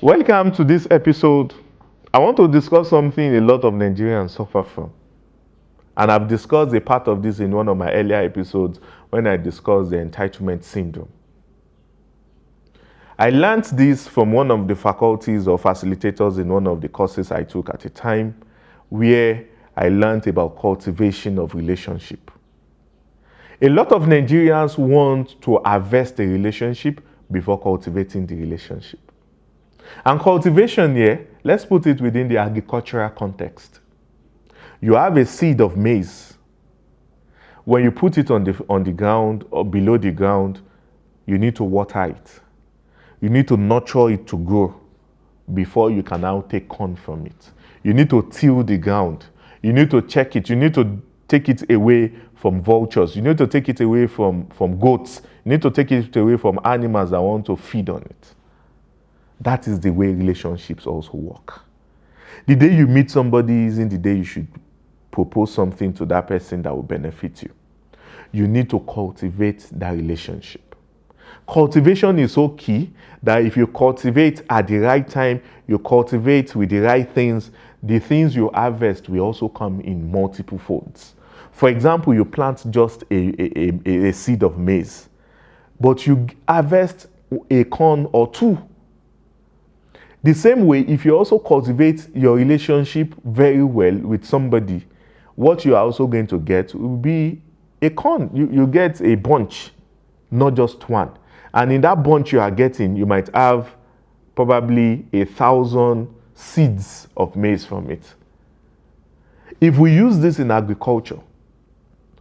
Welcome to this episode. I want to discuss something a lot of Nigerians suffer from. And I've discussed a part of this in one of my earlier episodes when I discussed the entitlement syndrome. I learned this from one of the faculties or facilitators in one of the courses I took at a time, where I learned about cultivation of relationship. A lot of Nigerians want to harvest a relationship before cultivating the relationship. And cultivation here, let's put it within the agricultural context. You have a seed of maize. When you put it on the ground or below the ground, you need to water it. You need to nurture it to grow before you can now take corn from it. You need to till the ground. You need to check it. You need to take it away from vultures. You need to take it away from goats. You need to take it away from animals that want to feed on it. That is the way relationships also work. The day you meet somebody isn't the day you should propose something to that person that will benefit you. You need to cultivate that relationship. Cultivation is so key that if you cultivate at the right time, you cultivate with the right things, the things you harvest will also come in multiple folds. For example, you plant just a seed of maize, but you harvest a corn or two. The same way, if you also cultivate your relationship very well with somebody, what you are also going to get will be a corn. You get a bunch, not just one. And in that bunch you are getting, you might have probably 1,000 seeds of maize from it. If we use this in agriculture,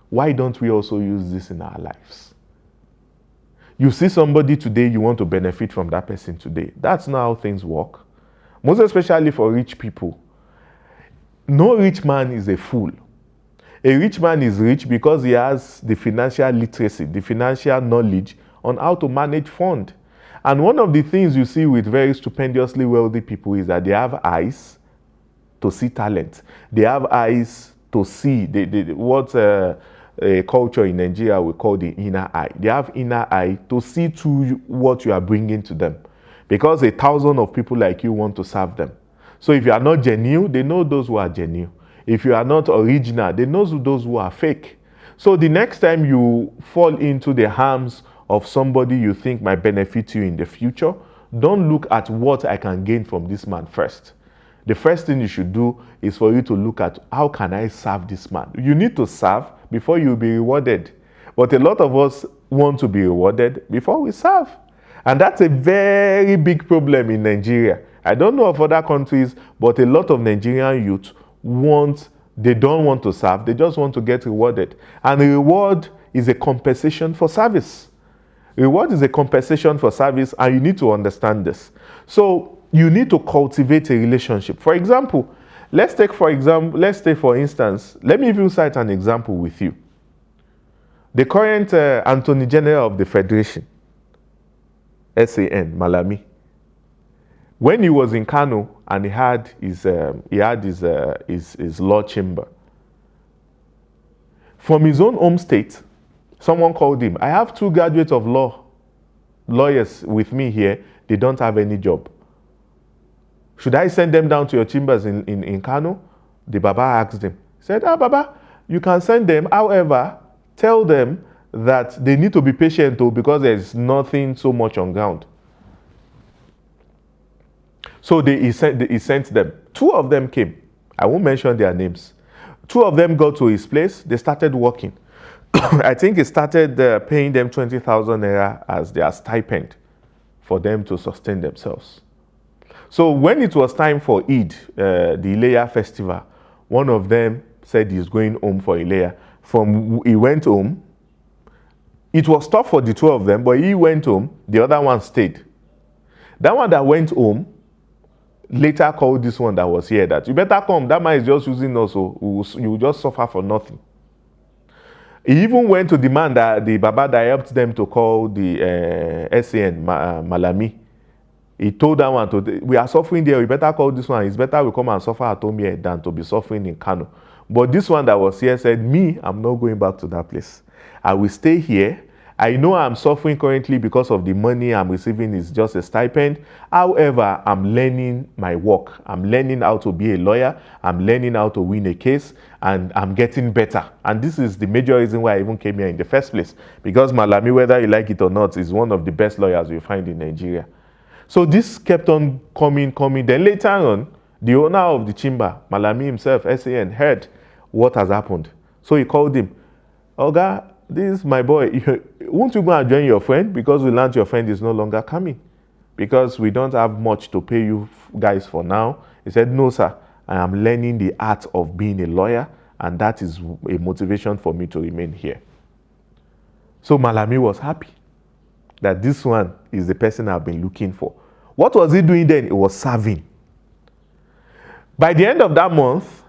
why don't we also use this in our lives? You see somebody today, you want to benefit from that person today. That's not how things work. Most especially for rich people. No rich man is a fool. A rich man is rich because he has the financial literacy, the financial knowledge on how to manage fund. And one of the things you see with very stupendously wealthy people is that they have eyes to see talent. They have eyes to see what a culture in Nigeria we call the inner eye. They have inner eye to see through what you are bringing to them, because 1,000 of people like you want to serve them. So if you are not genuine, they know those who are genuine. If you are not original, they know those who are fake. So the next time you fall into the arms of somebody you think might benefit you in the future, don't look at what I can gain from this man first. The first thing you should do is for you to look at, how can I serve this man? You need to serve before you'll be rewarded. But a lot of us want to be rewarded before we serve. And that's a very big problem in Nigeria. I don't know of other countries, but a lot of Nigerian youth they don't want to serve, they just want to get rewarded. And the reward is a compensation for service. Reward is a compensation for service, and you need to understand this. So you need to cultivate a relationship. For example, let's take for instance, let me even cite an example with you. The current Attorney General of the Federation, SAN, Malami, when he was in Kano and he had his law chamber, from his own home state, someone called him. I have 2 graduates of lawyers with me here. They don't have any job. Should I send them down to your chambers in Kano? The Baba asked him. He said, Baba, you can send them. However, tell them that they need to be patient because there is nothing so much on ground. So he sent them. 2 of them came. I won't mention their names. 2 of them got to his place. They started working. I think he started paying them 20,000 naira as their stipend for them to sustain themselves. So when it was time for Eid, the Ileya festival, one of them said he's going home for Ileya. He went home. It was tough for the 2 of them, but he went home. The other one stayed. That one that went home later called this one that was here that, you better come, that man is just using us, so you will just suffer for nothing. He even went to the man, that the Baba that helped them to call the SAN, Malami. He told that one, we are suffering there, we better call this one. It's better we come and suffer at home here than to be suffering in Kano. But this one that was here said, I'm not going back to that place. I will stay here. I know I'm suffering currently because of the money I'm receiving is just a stipend. However, I'm learning my work. I'm learning how to be a lawyer. I'm learning how to win a case, and I'm getting better. And this is the major reason why I even came here in the first place. Because Malami, whether you like it or not, is one of the best lawyers you find in Nigeria. So this kept on coming. Then later on, the owner of the chamber, Malami himself, SAN, heard what has happened. So he called him. Oga, this is my boy. Won't you go and join your friend? Because we learned your friend is no longer coming. Because we don't have much to pay you guys for now. He said, no, sir. I am learning the art of being a lawyer, and that is a motivation for me to remain here. So Malami was happy that this one is the person I've been looking for. What was he doing then? He was serving. By the end of that month,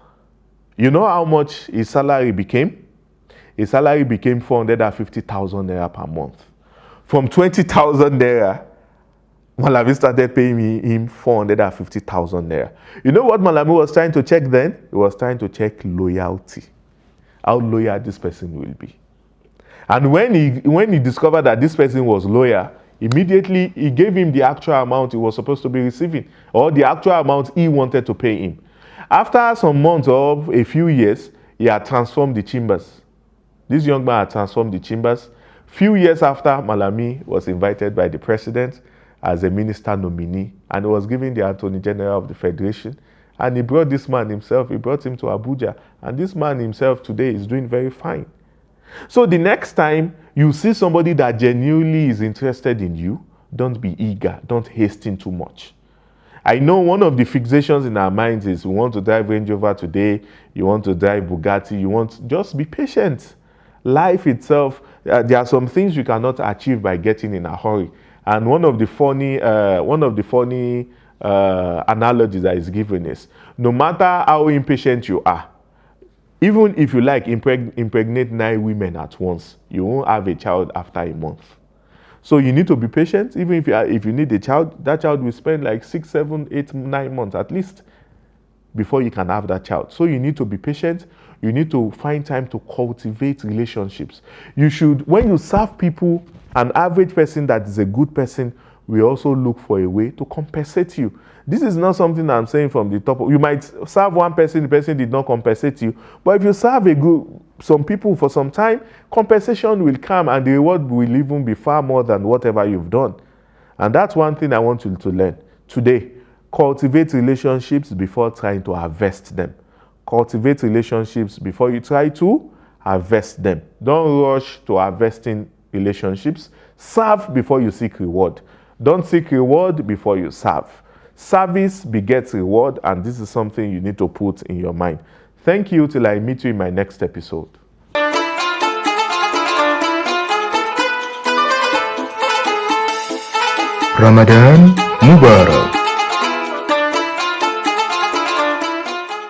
you know how much his salary became? His salary became 450,000 naira per month. From 20,000 naira, Malami started paying him 450,000 naira. You know what Malami was trying to check then? He was trying to check loyalty. How loyal this person will be. And when he discovered that this person was loyal, immediately he gave him the actual amount he was supposed to be receiving, or the actual amount he wanted to pay him. After some months or a few years, he had transformed the chambers. This young man had transformed the chambers. Few years after, Malami was invited by the president as a minister nominee, and he was given the Attorney General of the Federation. And he brought this man himself, he brought him to Abuja. And this man himself today is doing very fine. So the next time you see somebody that genuinely is interested in you, don't be eager, don't hasten too much. I know one of the fixations in our minds is we want to drive Range Rover today, you want to drive Bugatti, just be patient. Life itself, there are some things you cannot achieve by getting in a hurry. And one of the funny analogies that is given is, no matter how impatient you are, even if you like impregnate 9 women at once, you won't have a child after a month. So you need to be patient. Even if you need a child, that child will spend like 6, 7, 8, 9 months at least before you can have that child. So you need to be patient. You need to find time to cultivate relationships. You should, when you serve people, an average person that is a good person will also look for a way to compensate you. This is not something I'm saying from the top. You might serve one person, the person did not compensate you. But if you serve some people for some time, compensation will come and the reward will even be far more than whatever you've done. And that's one thing I want you to learn today. Cultivate relationships before trying to harvest them. Cultivate relationships before you try to harvest them. Don't rush to harvesting relationships. Serve before you seek reward. Don't seek reward before you serve. Service begets reward, and this is something you need to put in your mind. Thank you till I meet you in my next episode. Ramadan Mubarak.